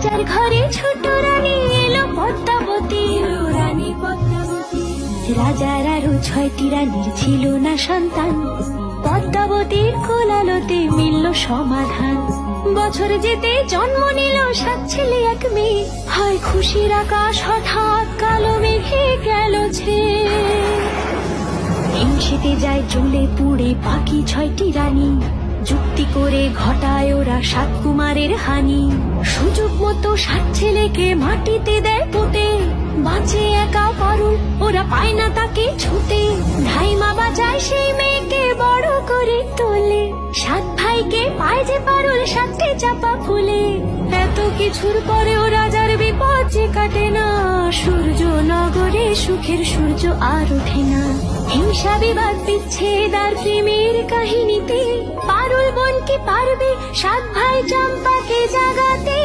রাজার ঘরে ছোট রানী এলো পদ্মাবতী। রাজার আরো 6টি রানীর ছিল না সন্তান, পদ্মাবতীর কোলালোতে মিলল সমাধান। বছর যেতে জন্ম নিল 7 ছেলে 1 মেয়ে, হয় খুশির আকাশ হঠাৎ কালো মেঘে গেল ছেয়ে। হিংসেতে যায় জ্বলে পুড়ে বাকি 6টি রানী, যুক্তি করে ঘটায় ওরা 7 কুমারের হানি। সুযোগ মতো 7 ছেলেকে মাটিতে দেয় পুঁতে, বাঁচে একা পারুল ওরা পায় না তাকে ছুতে। ধাইমা বাঁচায় সেই মেয়েকে বড় করে তোলে, 7 ভাইকে পায় যে পারুল 7টে চাপা ফুলে। এত কিছুর পরেও রাজার বিপদ যে কাটে না, সূর্য নগরে সুখের সূর্য আর ওঠে না। হিংসা বিবাদ বিচ্ছেদ আর প্রেমের কাহিনীতে পারুল বোন কি পারবে 7 ভাই চম্পাকে জাগাতে।